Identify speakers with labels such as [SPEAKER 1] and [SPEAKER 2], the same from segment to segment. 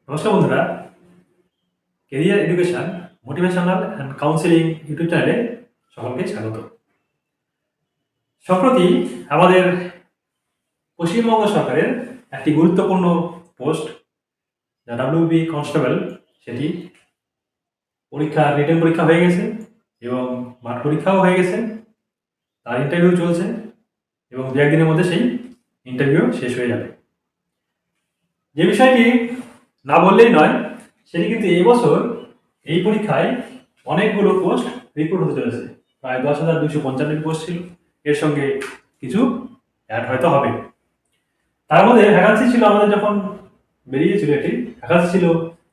[SPEAKER 1] নমস্কার বন্ধুরা, career education motivational and counselling YouTube চ্যানেলে সকলকে স্বাগত। সম্প্রতি আমাদের পশ্চিমবঙ্গ সরকারের একটি গুরুত্বপূর্ণ পোস্ট, যা ডাব্লিউবি কনস্টেবল, সেটি রিটেন পরীক্ষা হয়ে গেছে এবং মাঠ পরীক্ষাও হয়ে গেছে। তার ইন্টারভিউ চলছে এবং দু একদিনের মধ্যে সেই ইন্টারভিউ শেষ হয়ে যাবে। যে বিষয়টি না বললেই নয়, সেটি কিন্তু এই বছর এই পরীক্ষায় অনেকগুলো পোস্ট রিক্রুট হতে চলেছে। প্রায় 10,255 পোস্ট ছিল, এর সঙ্গে কিছু অ্যাড হয়তো হবে। তার মধ্যে ভ্যাকান্সি ছিল, আমাদের যখন বেরিয়েছিল এটি ভ্যাকান্সি ছিল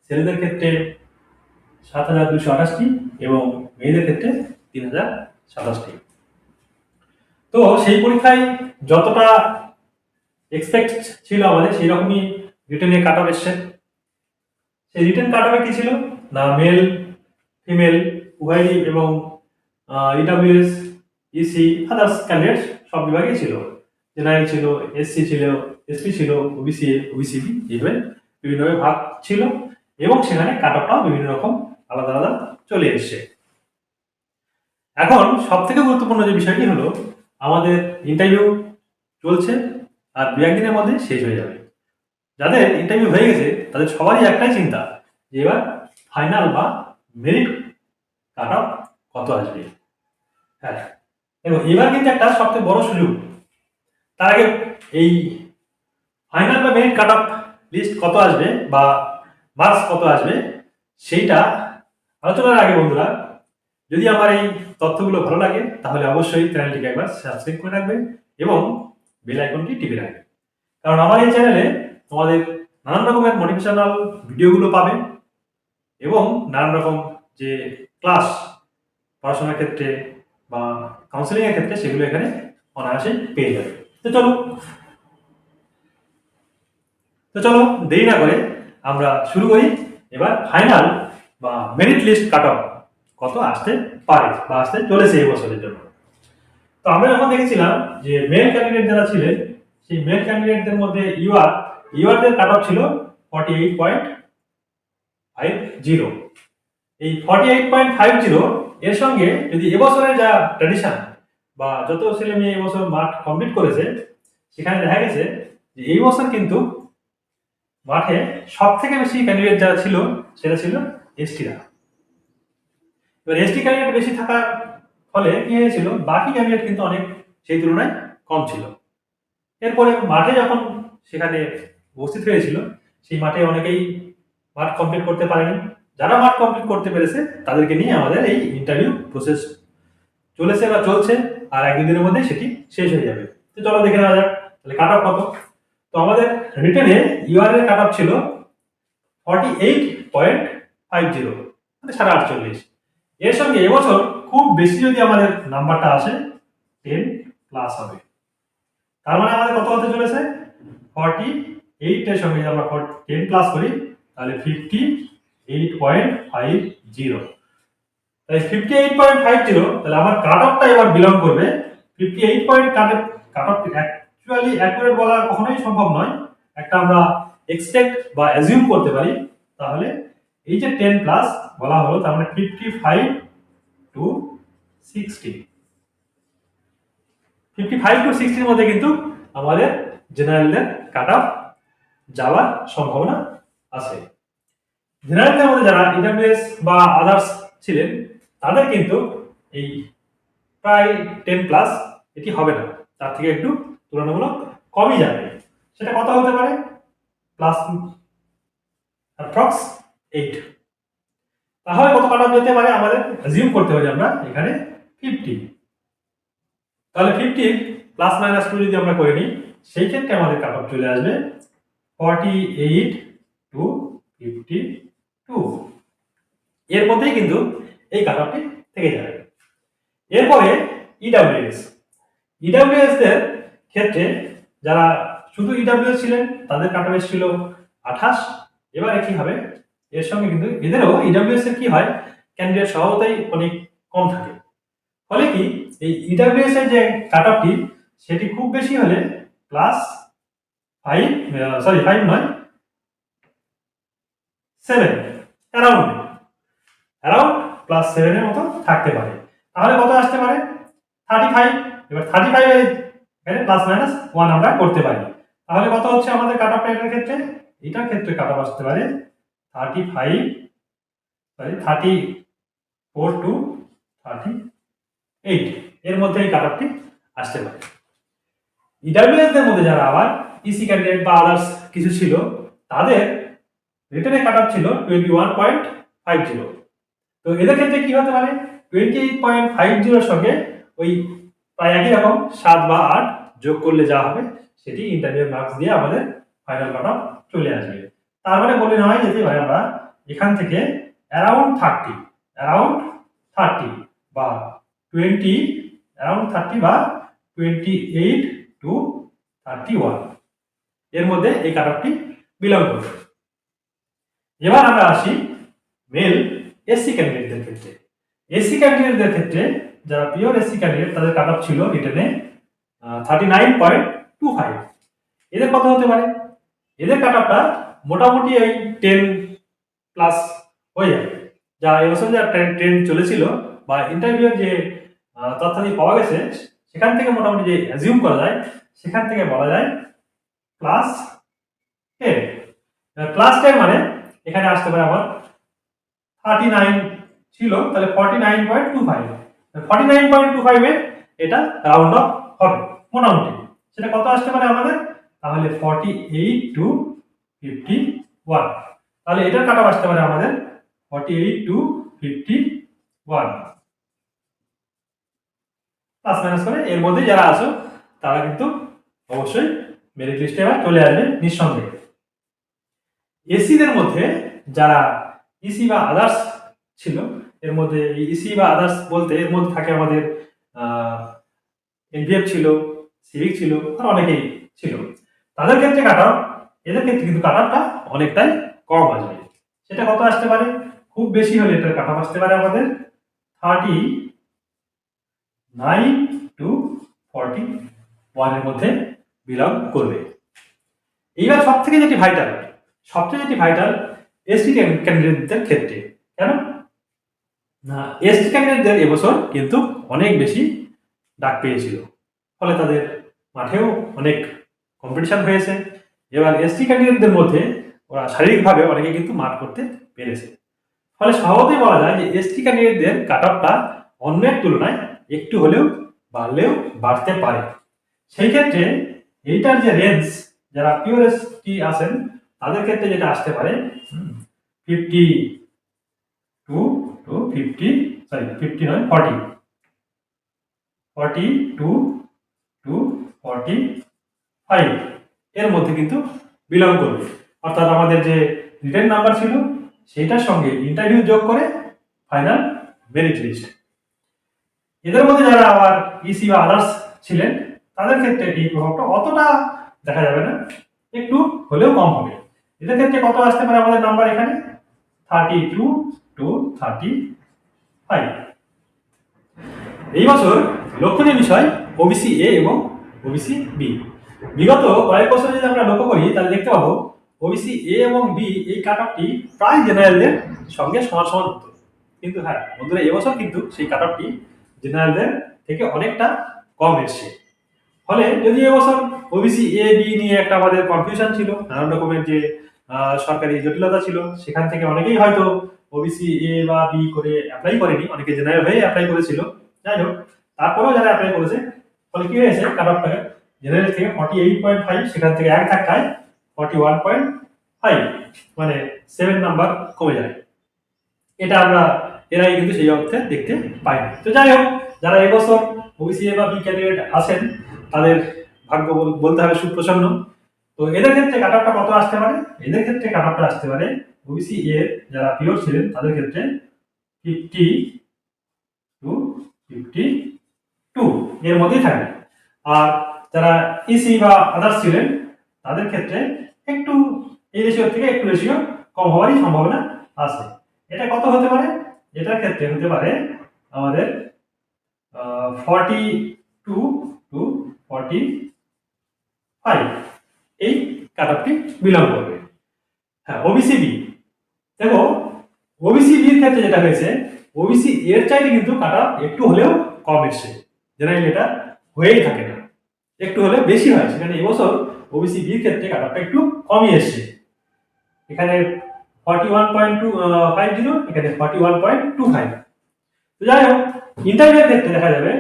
[SPEAKER 1] ছেলেদের ক্ষেত্রে 7,228টি এবং মেয়েদের ক্ষেত্রে 3,027টি। তো সেই পরীক্ষায় যতটা এক্সপেক্ট ছিল আমাদের, সেই রকমই রিটেনে কাট অফ এসছে। সেই রিটেন কাট অফে কি ছিল না, মেল ফিমেল উভয়ই এবং ইডাব্লিউএস ইসি আদার্স ক্যান্ডিডেট সব বিভাগেই ছিল। জেনারেল ছিল, এসসি ছিল, এসপি ছিল, ওবিসি ওবিসিবি, এইভাবে বিভিন্নভাবে ভাগ ছিল এবং সেখানে কাট অফটাও বিভিন্ন রকম আলাদা আলাদা চলে এসছে। এখন সব থেকে গুরুত্বপূর্ণ যে বিষয়টি হলো, আমাদের ইন্টারভিউ চলছে আর দু একদিনের মধ্যে শেষ হয়ে যাবে। যাদের ইন্টারভিউ হয়ে গেছে তাদের সবারই একটাই চিন্তা যে এবার ফাইনাল বা মেরিট কাট অফ কত আসবে। হ্যাঁ, এবং এবার কিন্তু একটা সবথেকে বড় সুযোগ। তার আগে এই ফাইনাল বা মেরিট কাট অফ লিস্ট কত আসবে বা মার্কস কত আসবে সেইটা আলোচনার আগে বন্ধুরা, যদি আমার এই তথ্যগুলো ভালো লাগে তাহলে অবশ্যই চ্যানেলটিকে একবার সাবস্ক্রাইব করে রাখবেন এবং বেল আইকনটি টিপে রাখবেন। কারণ আমার এই চ্যানেলে তোমাদের নানান রকমের মোটিভেশনাল ভিডিওগুলো পাবে এবং নানান রকম যে ক্লাস পড়াশোনার ক্ষেত্রে বা কাউন্সিলিংয়ের ক্ষেত্রে সেগুলো এখানে অনায়াসে পেয়ে যাবে। তো চলো দেরি না করে আমরা শুরু করি। এবার ফাইনাল বা মেরিট লিস্ট কাট অফ কত আসতে পারে বা আসতে চলেছে এই বছরের জন্য। তো আমরা যখন দেখেছিলাম যে মেল ক্যান্ডিডেট যারা ছিলেন, সেই মেল ক্যান্ডিডেটদের মধ্যে ইউআরদের কাট অফ ছিল 48.50। এই 48.50 এর সঙ্গে যদি এবছরের যা ট্র্যাডিশন বা যত ছেলে মেয়ে এবছর মাঠ কমপ্লিট করেছে, সেখানে দেখা গেছে যে এই বছর কিন্তু মাঠে সব থেকে বেশি ক্যান্ডিডেট যারা ছিল সেটা ছিল এসটিরা। এবার এসটি ক্যান্ডিডেট বেশি থাকার ফলে কি হয়েছিল, বাকি ক্যান্ডিডেট কিন্তু অনেক সেই তুলনায় কম ছিল। এরপরে মাঠে যখন সেখানে উপস্থিত হয়েছিল, সেই মাঠে অনেকেই মাঠ কমপ্লিট করতে পারেনি। যারা মাঠ কমপ্লিট করতে পেরেছে তাদেরকে নিয়ে আমাদের এই ইন্টারভিউ প্রসেস চলেছে বা চলছে, আর এক দুদিনের মধ্যে সেটি শেষ হয়ে যাবে। তো চলো দেখে নেওয়া যাক তাহলে কাট অফ কত। তো আমাদের রিটেনে ইউআর এর কাট অফ ছিল 48.50, মানে 48.5। এর সঙ্গে এবছর খুব বেশি যদি আমাদের নাম্বারটা আসে 10+ হবে। তার মানে আমাদের কত হতে চলেছে, 48 এর সঙ্গে যদি আমরা 10+ করি তাহলে 58.50। তাই 58.50, তাহলে আমার কাট অফটা এবার বিলং করবে 58 point. Cut off actually accurate বলা কখনোই সম্ভব নয়, একটা আমরা এক্সপেক্ট বা অ্যাজিউম করতে পারি। তাহলে এই যে 10+ বলা হলো, তার মানে 55 to 60, 55 to 60 এর মধ্যে কিন্তু আমাদের জেনারেলদের কাট অফ যাওয়ার সম্ভাবনা আছে। জেনারেলদের মধ্যে যারা ইডাব্লিউএস বা আদার্স ছিলেন তাদের কিন্তু এই প্রায় 10+ এটি হবে না, তার থেকে একটু তুলনামূলক কমই যাবে। সেটা কত হতে পারে, প্লাস অ্যাপ্রক্স 8। তাহলে কত কাট অফ যেতে পারে আমাদের অ্যাজিউম করতে হবে আমরা এখানে 50। তাহলে 50 ± 2 যদি আমরা করে নিই, সেই ক্ষেত্রে আমাদের কাট অফ চলে আসবে 48 to 52। এর মধ্যেই কিন্তু এই কাট অফটি থেকে যাবে। এরপরে ইডাব্লিউএস দের ক্ষেত্রে যারা শুধু ইডাব্লিউএস ছিলেন তাদের কাট অফ ছিল 28। এবারে কি হবে, এর সঙ্গে কিন্তু এদেরও ইডাব্লিউএস এর কি হয়, ক্যান্ডিডেট স্বভাবতই অনেক কম থাকে। ফলে কি এই ইডাব্লিউএস এর যে কাট অফটি সেটি খুব বেশি হলে +5 নয় 7, অ্যারাউন্ড +7 এর মতো থাকতে পারে। তাহলে কত আসতে পারে? 35। এবার 35 এর এখানে +-1 আমরা করতে পারি। তাহলে কত হচ্ছে আমাদের কাট অফটা এটার ক্ষেত্রে? এটার ক্ষেত্রে কাট অফ আসতে পারে 34 টু 38 এর মধ্যে এই কাট অফটি আসতে পারে। ইডব্লিউএস দের মধ্যে যারা আবার ইসি ক্যান্ডিডেট বা আদার্স কিছু ছিল, তাদের রিটেনে কাট অফ ছিল 21.50। তো এদের ক্ষেত্রে কি হতে পারে? 28.50 এর সঙ্গে ওই প্রায় একই রকম 7 বা 8 যোগ করলে যা হবে সেটি ইন্টারভিউ মার্কস দিয়ে আমাদের ফাইনাল কাট অফ চলে আসবে। তার মানে বলে নেওয়া যেতে পারে আমরা এখান থেকে অ্যারাউন্ড 30 বা 20 অ্যারাউন্ড 30 বা 28 টু 31 এর মধ্যে এই কাট অফটি বিলং করবে। এবার আমরা আসি মেল এসসি ক্যান্ডিডেটদের ক্ষেত্রে। এসসি ক্যান্ডিডেটদের ক্ষেত্রে যারা পিওর এসসি ক্যান্ডিডেট তাদের কাট অফ ছিল রিটেনে 39.25। এদের কত হতে পারে? এদের কাট অফটা মোটামুটি ওই 10 প্লাস হয়ে যাবে। যা এবছর যা ট্রেন্ড চলেছিল বা ইন্টারভিউর যে তথ্যাদি পাওয়া গেছে সেখান থেকে মোটামুটি যে অ্যাজিউম করা যায় সেখান থেকে বলা যায় +10। +10 মানে এখানে আসতে পারে আমার 39 ছিল, তাহলে 49.25। 49.25 এ এটা রাউন্ড অফ হবে মোটামুটি। সেটা কত আসতে পারে আমাদের? তাহলে 48 টু 51। তাহলে এটার কাট অফ আসতে পারে আমাদের 48 টু 51 প্লাস মাইনাস করে। এর মধ্যে যারা আছো তারা কিন্তু অবশ্যই মেরিট লিস্টে এবার চলে আসবে নিঃসন্দেহে। এসিদের মধ্যে যারা ইসি বা আদার্স ছিল, এর মধ্যে ইসি বা আদার্স বলতে এর মধ্যে থাকে আমাদের এনভিএফ ছিল, সিভিক ছিল, আর অনেকেই ছিল। তাদের ক্ষেত্রে কাট অফ, এদের ক্ষেত্রে কিন্তু কাট অফটা অনেকটাই কম আসবে। সেটা কত আসতে পারে? খুব বেশি হলে এটার কাট অফ আসতে পারে আমাদের 39 টু 41 এর মধ্যে বিলং করবে। এইবার সবথেকে যেটি ভাইটাল এসটি ক্যান্ডিডেটদের ক্ষেত্রে। কেন না? এসটি ক্যান্ডিডেটদের এবছর কিন্তু অনেক বেশি ডাক পেয়েছিল, ফলে তাদের মাঠেও অনেক কম্পিটিশন হয়েছে। এবার এসটি ক্যান্ডিডেটদের মধ্যে ওরা শারীরিকভাবে অনেকে কিন্তু মাঠ করতে পেরেছে, ফলে স্বভাবতই বলা যায় যে এসটি ক্যান্ডিডেটদের কাট অফটা অন্যের তুলনায় একটু হলেও বাড়তে পারে। সেই ক্ষেত্রে এইটার যে রেঞ্জ, যারা পিওর এসটি আছেন তাদের ক্ষেত্রে যেটা আসতে পারে 52 টু 50 নয় 42 টু 45 এর মধ্যে কিন্তু বিলং করবে। অর্থাৎ আমাদের যে রিটেন নাম্বার ছিল সেটার সঙ্গে ইন্টারভিউ যোগ করে ফাইনাল মেরিট লিস্ট। এদের মধ্যে যারা আবার ইসি বা আদার্স ছিলেন তাদের ক্ষেত্রে এই প্রভাবটা অতটা দেখা যাবে না, একটু হলেও কম হবে। এদের ক্ষেত্রে কত আসতে পারে আমাদের নাম্বার এখানে? 32 টু 35। এই বছর লক্ষণীয় বিষয় ওবিসি এ এবং ওবিসি বি। বিগত কয়েক বছরে যদি আমরা লক্ষ্য করি তাহলে দেখতে পাবো ওবিসি এ এবং বি এই কাট অফটি প্রায় জেনারেলদের সঙ্গে সমান সমান হতো। কিন্তু হ্যাঁ বন্ধুরা, এবছর কিন্তু সেই কাট অফটি জেনারেলদের থেকে অনেকটা কম এসছে। ফলে যদি এবছর ওবিসি এ বি নিয়ে একটা আমাদের কনফিউশন ছিল, নানান রকমের যে সরকারি জটিলতা ছিল, সেখান থেকে অনেকেই হয়তো ওবিসি এ বা বি করে অ্যাপ্লাই করেনি, অনেকে জেনারেল হয়ে অ্যাপ্লাই করেছিল। যাই হোক, তারপরেও যারা অ্যাপ্লাই করেছে ফলে কি হয়েছে, কাট অফটাকে জেনারেল থেকে 48.5 সেখান থেকে এক ধাক্কায় 41.5 মানে 7 নাম্বার কমে যায়। এটা আমরা এরাই কিন্তু সেই অর্থে দেখতে পাই না। তো যাই হোক, যারা এবছর ওবিসি এ বা বি ক্যান্ডিডেট আছেন তাদের ভাগ্য বলতে হবে সুপ্রসন্ন। তো এদের ক্ষেত্রে কাট অফটা কত আসতে পারে? এদের ক্ষেত্রে কাট অফটা আসতে পারে ওবিসি এ যারা পিওর ছিলেন তাদের ক্ষেত্রে 50 টু 52 এর মধ্যেই থাকবে। আর যারা ইসি বা আদার্স ছিলেন তাদের ক্ষেত্রে একটু এই রেশিও থেকে একটু রেশিও কম হওয়ারই সম্ভাবনা আছে। এটা কত হতে পারে? এটার ক্ষেত্রে হতে পারে আমাদের 42 টু 45 এই কাট অফটি বিলং করবে। হ্যাঁ, ওবিসি বি দেখো ওবিসি বির ক্ষেত্রে যেটা হয়েছে, ওবিসি এর চাইতে কিন্তু কাটা একটু হলেও কম এসছে। জেনারেলি এটা হয়েই থাকে না, একটু হলে বেশি হয়। সেখানে এবছর ওবিসি বির ক্ষেত্রে কাটারটা একটু কমই এসছে। এখানে 41.50, এখানে 41.25। তো যাই হোক, ইন্টারভিউর ক্ষেত্রে দেখা যাবে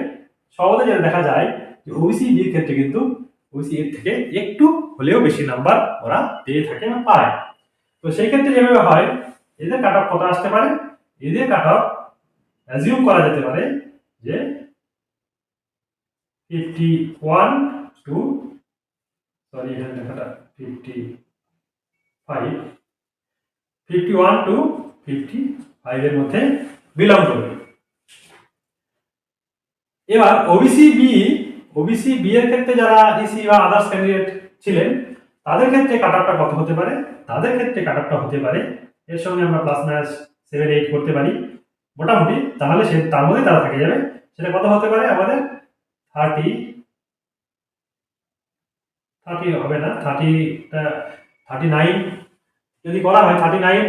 [SPEAKER 1] সহজে যেটা দেখা যায় যে ওবিসি বির ক্ষেত্রে কিন্তু ওবিসি এর থেকে একটু হলেও বেশি নাম্বার ওরা পেয়ে থাকে বা পায়। তো সেই ক্ষেত্রে যেভাবে হয়, এদের কাট অফ কত আসতে পারে, এদের কাট অফ অ্যাজিউম করা যেতে পারে যে 51 টু, সরি এখানে লেখাটা 51 টু 55 এর মধ্যে বিলং করবে। এবার ওবিসি বি এর ক্ষেত্রে যারা ইসি বা আদার্স ক্যান্ডিডেট ছিলেন, তাদের ক্ষেত্রে কাট অফটা কত হতে পারে? তাদের ক্ষেত্রে কাট অফটা হতে পারে, এর সঙ্গে আমরা প্লাস মাইনাস 7-8 করতে পারি মোটামুটি, তাহলে সে তার মধ্যে তারা থেকে যাবে। সেটা কত হতে পারে আমাদের? 30 হবে না, 39 যদি করা হয়, 39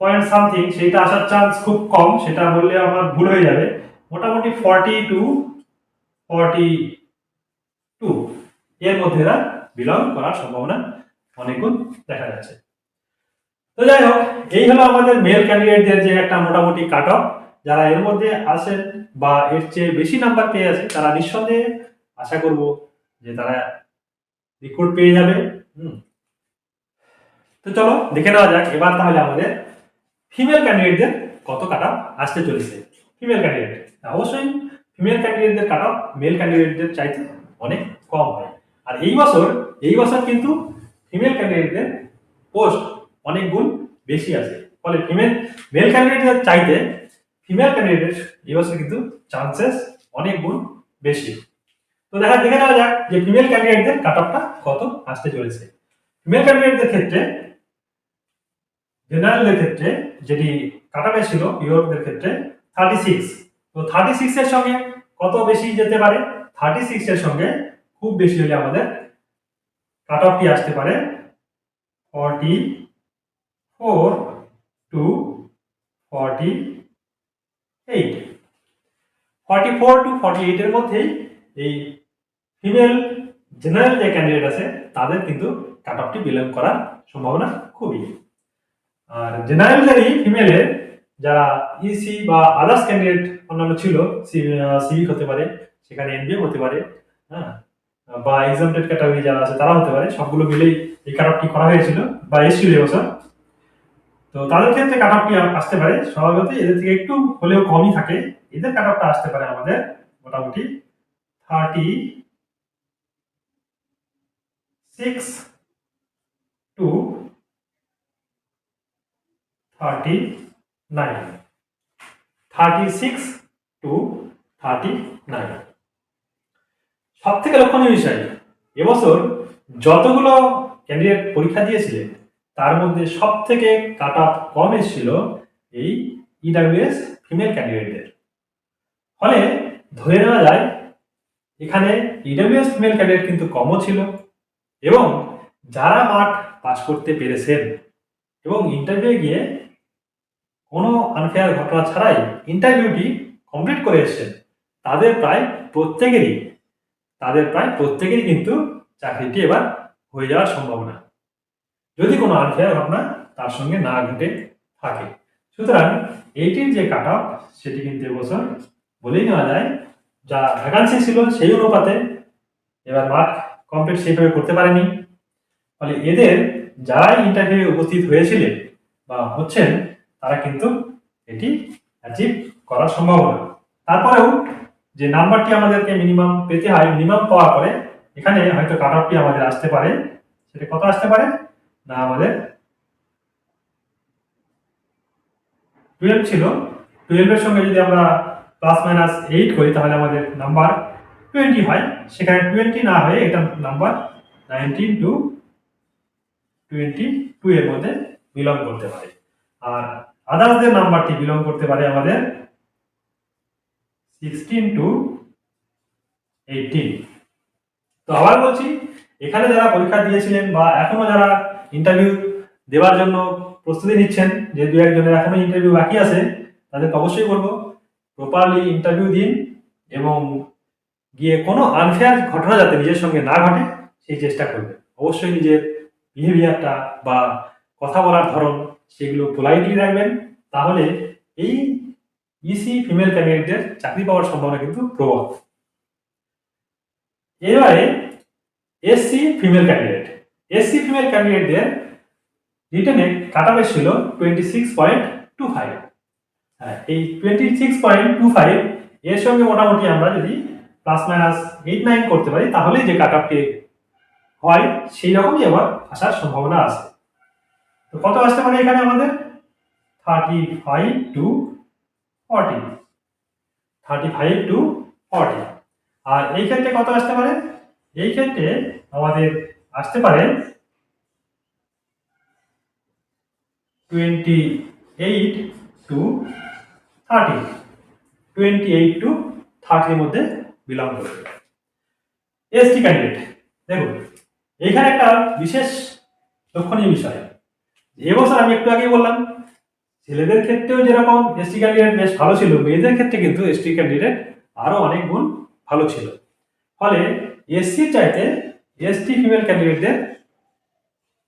[SPEAKER 1] পয়েন্ট সামথিং, সেটা আসার চান্স খুব কম, সেটা বললে আমার ভুল হয়ে যাবে। মোটামুটি 42 এর মধ্যে এরা বিলং করার সম্ভাবনা অনেক গুণ দেখা যাচ্ছে। তো যাই হোক, এই হলো আমাদের মেল ক্যান্ডিডেটদের যে একটা মোটামুটি কাট অফ। যারা এর মধ্যে আসেন বা এর চেয়ে বেশি নাম্বার পেয়ে আছে, তারা নিঃসন্দেহে আশা করব যে তারা রিক্রুট পেয়ে যাবে। তো চলো দেখে নেওয়া যাক এবার তাহলে আমাদের ফিমেল ক্যান্ডিডেটদের কত কাট অফ আসতে চলেছে। ফিমেল ক্যান্ডিডেট অবশ্যই, ফিমেল ক্যান্ডিডেটদের কাট অফ মেল ক্যান্ডিডেটদের চাইতে অনেক কম হয়। আর এই বছর কিন্তু ফিমেল ক্যান্ডিডেটদের পোস্ট অনেক গুণ বেশি আছে, ফলে মেল ক্যান্ডিডেটদের চাইতে ফিমেল ক্যান্ডিডেট এই বছর কিন্তু চান্সেস অনেক গুণ বেশি। তো দেখে নেওয়া যাক যে ফিমেল ক্যান্ডিডেটদের কাট অফটা কত আসতে চলেছে। ফিমেল ক্যান্ডিডেটদের ক্ষেত্রে, জেনারেলদের ক্ষেত্রে যেটি কাট অফ ছিল ইউরোপদের ক্ষেত্রে 36। তো 36 এর সঙ্গে কত বেশি যেতে পারে? 36 এর সঙ্গে খুব বেশি হলে আমাদের কাট অফটি আসতে পারে 44 টু 48। 44 টু 48 এর মধ্যেই এই ফিমেল জেনারেল যে ক্যান্ডিডেট আছে তাদের কিন্তু কাট অফটি বিলং করার সম্ভাবনা খুবই। আর জেনারেলদেরই ফিমেলের যারা ইসি বা আদার্স ক্যান্ডিডেট অন্যান্য ছিল, সিভিক হতে পারে, সেখানে এনবিএম হতে পারে, হ্যাঁ, বা এক্সামটেড ক্যাটাগরি যারা আছে তারা হতে পারে, সবগুলো মিলেই এই কাট অফটি করা হয়েছিল বা এসেছিল এবছর। তো তাদের ক্ষেত্রে কাট অফটি আসতে পারে স্বাভাবিকতই এদের থেকে একটু হলেও কমই থাকে। এদের কাট অফটা আসতে পারে আমাদের মোটামুটি 36 টু 39। 36 টু 39। সব থেকে লক্ষণীয় বিষয়, এবছর যতগুলো ক্যান্ডিডেট পরীক্ষা দিয়েছিলেন তার মধ্যে সব থেকে কাট অফ কম এসেছিল এই ইডাব্লিউএস ফিমেল ক্যান্ডিডেটদের। ফলে ধরে নেওয়া যায় এখানে ইডাব্লিউএস ফিমেল ক্যান্ডিডেট কিন্তু কমও ছিল, এবং যারা মাঠ পাস করতে পেরেছেন এবং ইন্টারভিউ গিয়ে কোনো আনফেয়ার ঘটনা ছাড়াই ইন্টারভিউটি কমপ্লিট করে এসেছেন, তাদের প্রায় প্রত্যেকেরই কিন্তু চাকরিটি এবার হয়ে যাওয়ার সম্ভাবনা, যদি কোনো আনফেয়ার ঘটনা তার সঙ্গে না ঘটে থাকে। সুতরাং এইটির যে কাট অফ সেটি কিন্তু এবছর বলেই নেওয়া যায় যা ভ্যাকান্সি ছিল সেই অনুপাতে এবার মাঠ কমপ্লিট সেইভাবে করতে পারেনি। ফলে এদের যারাই ইন্টারভিউ উপস্থিত হয়েছিলেন বা হচ্ছেন তারা কিন্তু এটি অ্যাচিভ করার সম্ভাবনা। তারপরেও যে নাম্বারটি আমাদেরকে মিনিমাম পেতে হয়, মিনিমাম পাওয়ার পরে এখানে হয়তো কাট অফটি আমাদের আসতে পারে, সেটা কত আসতে পারে না, আমাদের 12 ছিল, 12 এর সঙ্গে যদি আমরা প্লাস মাইনাস 8 করি তাহলে আমাদের নাম্বার 20 হয়। সেখানে 20 না হয়ে এটা নাম্বার 19 টু 22 এর মধ্যে বিলং করতে পারে। আর আদার্সদের নাম্বারটি বিলং করতে পারে আমাদের 16 টু 18। তো আবার বলছি, এখানে যারা পরীক্ষা দিয়েছিলেন বা এখনো যারা ইন্টারভিউ দেওয়ার জন্য প্রস্তুতি নিচ্ছেন, যে দু একজনের এখনো ইন্টারভিউ বাকি আছে, তাদেরকে অবশ্যই বলবো প্রপারলি ইন্টারভিউ দিন এবং গিয়ে কোনো আনফেয়ার ঘটনা যাতে নিজের সঙ্গে না ঘটে সেই চেষ্টা করবে। অবশ্যই নিজের বিহেভিয়ারটা বা কথা বলার ধরন সেগুলো পোলাইটলি রাখবেন, তাহলে এই ইসি ফিমেল ক্যান্ডিডেটদের চাকরি পাওয়ার সম্ভাবনা কিন্তু প্রবল। এবারে এসসি ফিমেল ক্যান্ডিডেটদের রিটেনে কাট অফ ছিল 26.25। এই 26.25 এর সঙ্গে মোটামুটি আমরা যদি প্লাস মাইনাস 8-9 করতে পারি তাহলে যে কাট অফটি হয় সেই রকমই আবার আসার সম্ভাবনা আছে। তো কত আসতে পারে এখানে আমাদের 35 to 40, আর এই ক্ষেত্রে কত আসতে পারে? এই ক্ষেত্রে আমাদের আসতে পারে 28 to 30, 28 to 30 এর মধ্যে বিলং করবে। এসটি ক্যান্ডিডেট, দেখুন এইখানে একটা বিশেষ লক্ষণীয় বিষয়, এবছর আমি একটু আগেই বললাম ছেলেদের ক্ষেত্রেও যেরকম এসটি ক্যান্ডিডেট বেশ ভালো ছিল, মেয়েদের ক্ষেত্রে কিন্তু এসটি ক্যান্ডিডেট আরো অনেক গুণ ভালো ছিল। ফলে এসসির চাইতে এসটি ফিমেল ক্যান্ডিডেটদের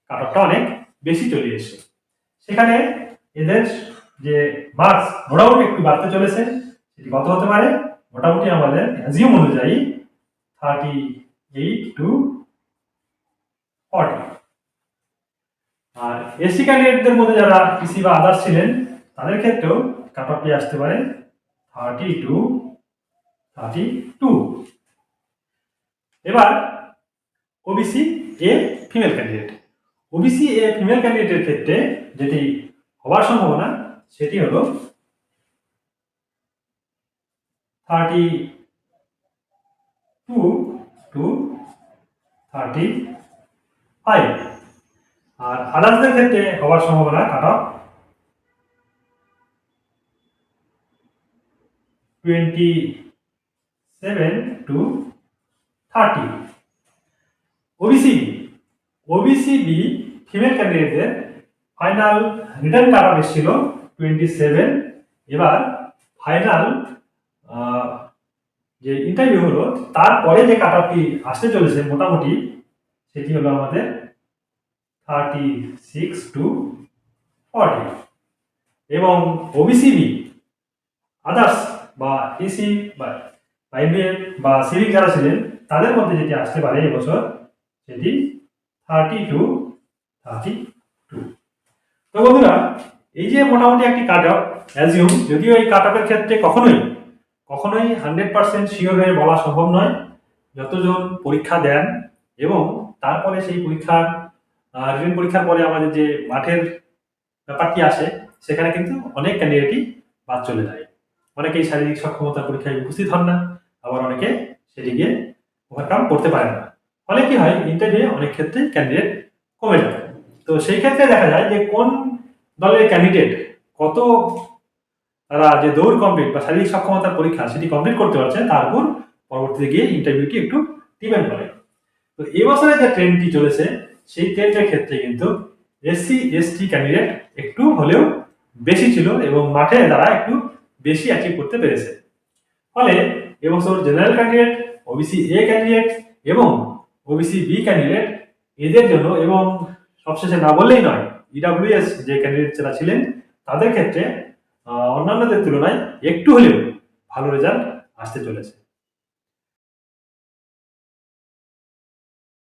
[SPEAKER 1] কাট অফটা অনেক বেশি চলে এসেছে। সেখানে এদের যে মার্কস মোটামুটি একটু বাড়তে চলেছে, সেটি কত হতে পারে? মোটামুটি আমাদের অ্যাজিউম অনুযায়ী 38 to 40। আর এসসি ক্যান্ডিডেটদের মধ্যে যারা পিসি বা আদার্স ছিলেন তাদের ক্ষেত্রেও কাট অফটি আসতে পারে 30 to 32। এবার ওবিসি এ ফিমেল ক্যান্ডিডেটের ক্ষেত্রে যেটি হওয়ার সম্ভাবনা সেটি হলো 32 to 35, আর আদার্সদের ক্ষেত্রে হওয়ার সম্ভাবনা cut off 27 to 30। OBC B female ক্যান্ডিডেটদের ফাইনাল রিটার্ন কাট অফ এসেছিল 27। এবার ফাইনাল যে ইন্টারভিউ হলো তারপরে যে কাট অফটি আসতে চলেছে মোটামুটি সেটি হলো আমাদের 36 to 40। এবং ওবিসি বি আদার্স বা এসি বা এমবিএ বা সিভিক যারা ছিলেন তাদের মধ্যে যেটি আসতে পারে এবছর সেটি 30 to 32। তো বন্ধুরা, এই যে মোটামুটি একটি কাট অফ অ্যাজিউম, যদিও এই কাট অফের ক্ষেত্রে কখনোই 100% শিওর হয়ে বলা সম্ভব নয়। যতজন পরীক্ষা দেন এবং তারপরে সেই রিটেন পরীক্ষার পরে আমাদের যে মাঠের ব্যাপারটি আসে সেখানে কিন্তু অনেক ক্যান্ডিডেটই বাদ চলে যায়। অনেকেই শারীরিক সক্ষমতার পরীক্ষায় উপস্থিত হন না, আবার অনেকে সেটিকে ওভারকাম করতে পারেন না। ফলে কি হয়, ইন্টারভিউ অনেক ক্ষেত্রে ক্যান্ডিডেট কমে যায়। তো সেই ক্ষেত্রে দেখা যায় যে কোন দলের ক্যান্ডিডেট কত তারা যে দৌড় কমপ্লিট বা শারীরিক সক্ষমতার পরীক্ষা সেটি কমপ্লিট করতে পারছে তার উপর পরবর্তীতে গিয়ে ইন্টারভিউটি একটু ডিপেন্ড করে। তো এবছরে যে ট্রেন্ডটি চলেছে সেই ট্রেন্ডের ক্ষেত্রে কিন্তু এসসি এসটি ক্যান্ডিডেট একটু হলেও বেশি ছিল এবং মাঠে তারা একটু বেশি অ্যাচিভ করতে পেরেছে। ফলে এবছর general candidate, OBC A candidate এবং ওবিসি বি ক্যান্ডিডেট এদের জন্য, এবং সবশেষে না বললেই নয়, ইডব্লিউএস যে ক্যান্ডিডেট যারা ছিলেন তাদের ক্ষেত্রে অন্যান্যদের তুলনায় একটু হলেও ভালো রেজাল্ট আসতে চলেছে।